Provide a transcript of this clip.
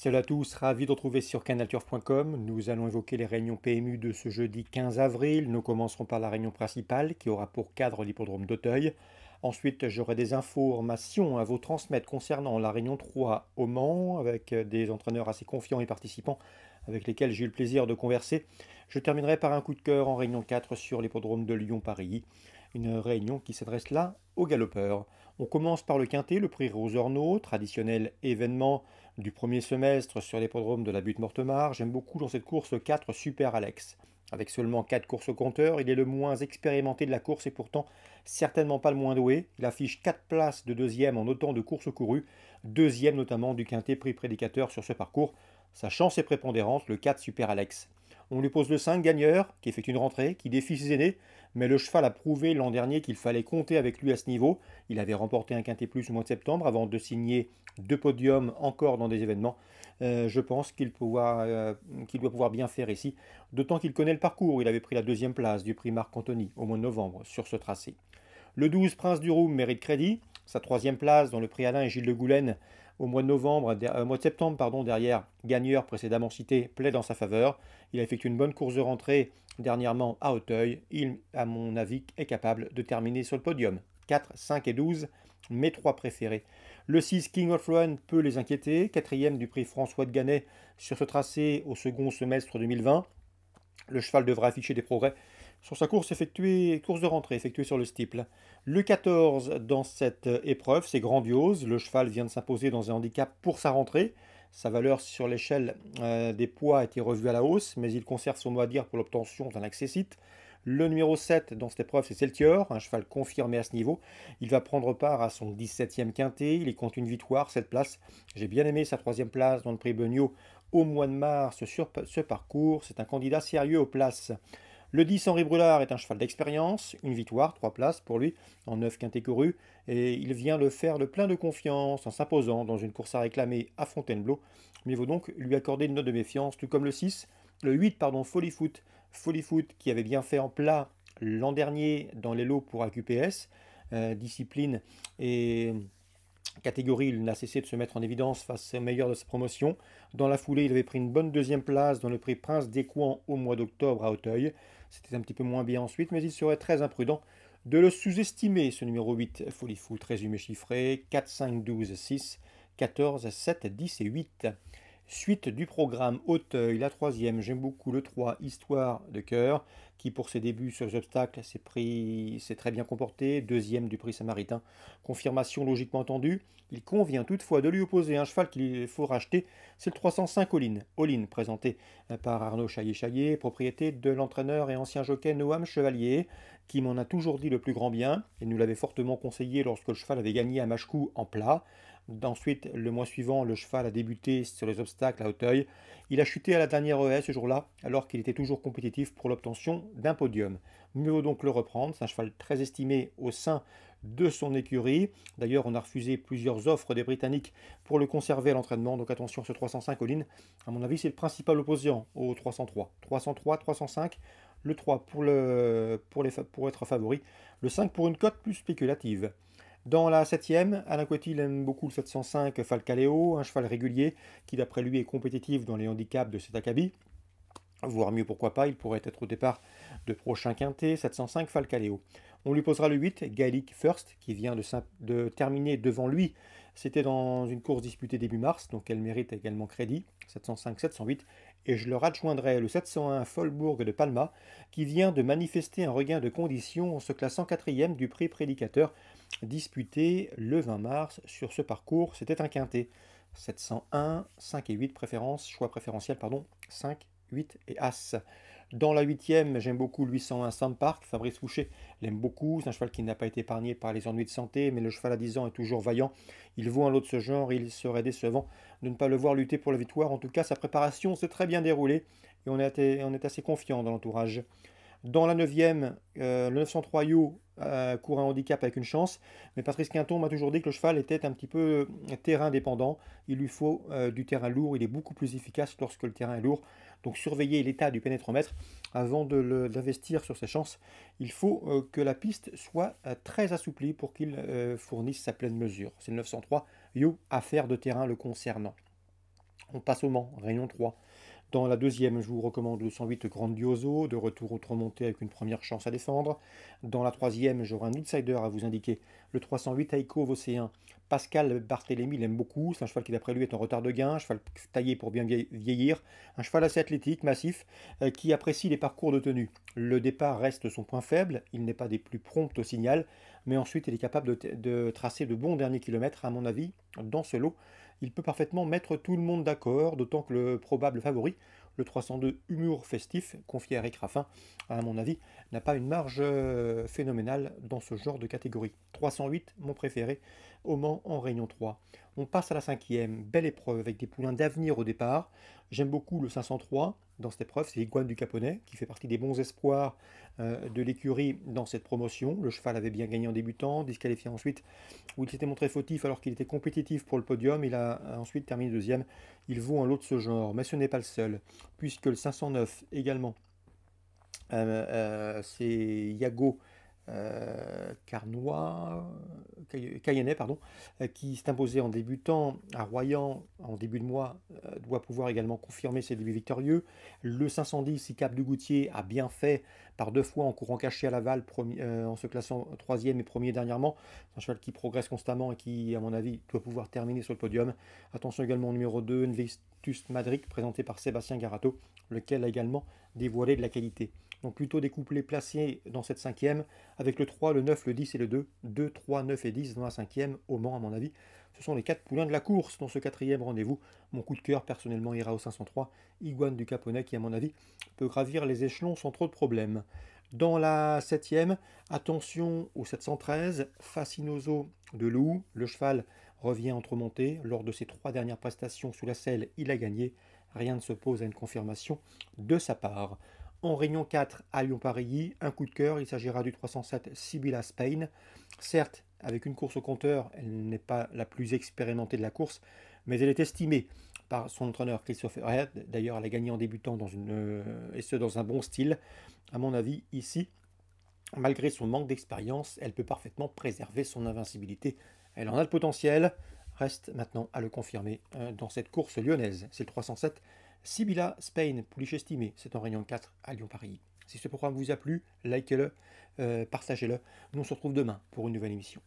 Salut à tous, ravi de retrouver sur canalturf.com. Nous allons évoquer les réunions PMU de ce jeudi 15 avril. Nous commencerons par la réunion principale qui aura pour cadre l'hippodrome d'Auteuil. Ensuite, j'aurai des informations à vous transmettre concernant la réunion 3 au Mans avec des entraîneurs assez confiants et participants avec lesquels j'ai eu le plaisir de converser. Je terminerai par un coup de cœur en réunion 4 sur l'hippodrome de Lyon-Paris. Une réunion qui s'adresse là aux galopeurs. On commence par le Quintet, le prix Rosernaud, traditionnel événement du premier semestre sur l'hippodrome de la Butte-Mortemart. J'aime beaucoup dans cette course le 4 Super Alex. Avec seulement 4 courses au compteur, il est le moins expérimenté de la course et pourtant certainement pas le moins doué. Il affiche 4 places de deuxième en autant de courses courues, deuxième notamment du Quintet prix prédicateur sur ce parcours. Sa chance est prépondérante, le 4 Super Alex. On lui pose le 5 gagneur, qui effectue une rentrée, qui défie ses aînés, mais le cheval a prouvé l'an dernier qu'il fallait compter avec lui à ce niveau. Il avait remporté un Quintet Plus au mois de septembre avant de signer 2 podiums encore dans des événements. Je pense qu'il doit pouvoir bien faire ici, d'autant qu'il connaît le parcours. Il avait pris la deuxième place du prix Marc-Anthony au mois de novembre sur ce tracé. Le 12 Prince du Roum mérite crédit. Sa troisième place dans le prix Alain et Gilles de Goulen au mois de septembre, derrière gagneur précédemment cité, plaît dans sa faveur. Il a effectué une bonne course de rentrée dernièrement à Auteuil. Il, à mon avis, est capable de terminer sur le podium. 4, 5 et 12, mes trois préférés. Le 6 King of Run peut les inquiéter. Quatrième du prix François de Gannet sur ce tracé au second semestre 2020. Le cheval devra afficher des progrès sur sa course de rentrée effectuée sur le steeple. Le 14 dans cette épreuve, c'est grandiose. Le cheval vient de s'imposer dans un handicap pour sa rentrée. Sa valeur sur l'échelle des poids a été revue à la hausse, mais il conserve son mot à dire pour l'obtention d'un accessite. Le numéro 7 dans cette épreuve, c'est Celtior, un cheval confirmé à ce niveau. Il va prendre part à son 17e quintet. Il y compte une victoire, cette place. J'ai bien aimé sa troisième place dans le prix Beugnot au mois de mars sur ce parcours. C'est un candidat sérieux aux places. Le 10 Henri Brulard est un cheval d'expérience, une victoire, 3 places pour lui en 9 quintés courus, et il vient le faire de plein de confiance en s'imposant dans une course à réclamer à Fontainebleau. Mais il vaut donc lui accorder une note de méfiance, tout comme le 6, le 8 pardon, Follyfoot qui avait bien fait en plat l'an dernier dans les lots pour AQPS, discipline et catégorie, il n'a cessé de se mettre en évidence face au meilleur de sa promotion. Dans la foulée, il avait pris une bonne deuxième place dans le prix Prince d'Écouen au mois d'octobre à Auteuil. C'était un petit peu moins bien ensuite, mais il serait très imprudent de le sous-estimer, ce numéro 8, Follyfoot. Résumé chiffré, 4, 5, 12, 6, 14, 7, 10 et 8. Suite du programme Auteuil, la troisième, j'aime beaucoup le 3, Histoire de cœur, qui pour ses débuts sur les obstacles s'est très bien comporté, deuxième du prix Samaritain. Confirmation logiquement entendue, il convient toutefois de lui opposer un cheval qu'il faut racheter, c'est le 305 All-in, présenté par Arnaud Chaillet-Chaillet, propriété de l'entraîneur et ancien jockey Noam Chevalier, qui m'en a toujours dit le plus grand bien, et nous l'avait fortement conseillé lorsque le cheval avait gagné à Machecou en plat. Ensuite, le mois suivant, le cheval a débuté sur les obstacles à Auteuil. Il a chuté à la dernière ES ce jour-là, alors qu'il était toujours compétitif pour l'obtention d'un podium. Mieux vaut donc le reprendre. C'est un cheval très estimé au sein de son écurie. D'ailleurs, on a refusé plusieurs offres des Britanniques pour le conserver à l'entraînement. Donc attention, ce 305 All-in, à mon avis, c'est le principal opposant au 303. 303, 305, le 3 pour être favori, le 5 pour une cote plus spéculative. Dans la septième, Alain Coetil aime beaucoup le 705 Falcaleo, un cheval régulier qui d'après lui est compétitif dans les handicaps de cet acabit. Voire mieux pourquoi pas, il pourrait être au départ de prochain quintet, 705 Falcaleo. On lui posera le 8, Gaelic First, qui vient de terminer devant lui. C'était dans une course disputée début mars, donc elle mérite également crédit, 705-708. Et je leur adjoindrai le 701 Folbourg de Palma, qui vient de manifester un regain de conditions en se classant quatrième du prix prédicateur disputé le 20 mars sur ce parcours. C'était un quintet. 701, 5 et 8 choix préférentiel, 5, 8 et As. Dans la huitième, j'aime beaucoup le 801 Sam Park. Fabrice Fouché l'aime beaucoup. C'est un cheval qui n'a pas été épargné par les ennuis de santé, mais le cheval à 10 ans est toujours vaillant. Il vaut un lot de ce genre, il serait décevant de ne pas le voir lutter pour la victoire. En tout cas, sa préparation s'est très bien déroulée et on est assez confiant dans l'entourage. Dans la 9e, le 903 You court un handicap avec une chance, mais Patrice Quinton m'a toujours dit que le cheval était un petit peu terrain dépendant. Il lui faut du terrain lourd, il est beaucoup plus efficace lorsque le terrain est lourd. Donc surveiller l'état du pénétromètre avant d'investir sur ses chances. Il faut que la piste soit très assouplie pour qu'il fournisse sa pleine mesure. C'est le 903 You, affaire de terrain le concernant. On passe au Mans, Réunion 3. Dans la deuxième, je vous recommande le 108 Grandioso, de retour au remonté avec une première chance à défendre. Dans la troisième, j'aurai un outsider à vous indiquer, le 308 Aiko Vocéen. Pascal Barthélémy l'aime beaucoup, c'est un cheval qui d'après lui est en retard de gain, un cheval taillé pour bien vieillir, un cheval assez athlétique, massif, qui apprécie les parcours de tenue. Le départ reste son point faible, il n'est pas des plus prompts au signal, mais ensuite il est capable de tracer de bons derniers kilomètres, à mon avis, dans ce lot. Il peut parfaitement mettre tout le monde d'accord, d'autant que le probable favori, le 302 Humour Festif, confié à Eric Raffin, à mon avis, n'a pas une marge phénoménale dans ce genre de catégorie. 308, mon préféré, au Mans en Réunion 3. On passe à la cinquième, belle épreuve avec des poulains d'avenir au départ. J'aime beaucoup le 503 dans cette épreuve, c'est Iguane du Caponnet, qui fait partie des bons espoirs de l'écurie dans cette promotion. Le cheval avait bien gagné en débutant, disqualifié ensuite, où il s'était montré fautif alors qu'il était compétitif pour le podium. Il a ensuite terminé deuxième. Il vaut un lot de ce genre, mais ce n'est pas le seul, puisque le 509 également, c'est Yago Carnois, Cayennet, pardon, qui s'est imposé en débutant à Royan en début de mois, doit pouvoir également confirmer ses débuts victorieux. Le 510, Cap du Goutier, a bien fait par 2 fois en courant caché à Laval, en se classant troisième et premier dernièrement. C'est un cheval qui progresse constamment et qui, à mon avis, doit pouvoir terminer sur le podium. Attention également au numéro 2, Investus Madrid, présenté par Sébastien Garato, lequel a également dévoilé de la qualité. Donc plutôt des couplets placés dans cette cinquième, avec le 3, le 9, le 10 et le 2. 2, 3, 9 et 10 dans la cinquième, au Mans à mon avis. Ce sont les 4 poulains de la course dans ce quatrième rendez-vous. Mon coup de cœur personnellement ira au 503, Iguane du Caponnet qui à mon avis peut gravir les échelons sans trop de problèmes. Dans la septième, attention au 713, Fascinoso de Loup. Le cheval revient entre montées. Lors de ses 3 dernières prestations sous la selle, il a gagné. Rien ne s'oppose à une confirmation de sa part. En Réunion 4 à Lyon-Parilly, un coup de cœur, il s'agira du 307 Sibylla Spain. Certes, avec une course au compteur, elle n'est pas la plus expérimentée de la course, mais elle est estimée par son entraîneur Christopher Head. D'ailleurs, elle a gagné en débutant et ce dans un bon style. À mon avis, ici, malgré son manque d'expérience, elle peut parfaitement préserver son invincibilité. Elle en a le potentiel. Reste maintenant à le confirmer dans cette course lyonnaise. C'est le 307 Sibylla Spain, pouliche estimée. C'est en Réunion 4 à Lyon-Paris. Si ce programme vous a plu, likez-le, partagez-le. Nous on se retrouve demain pour une nouvelle émission.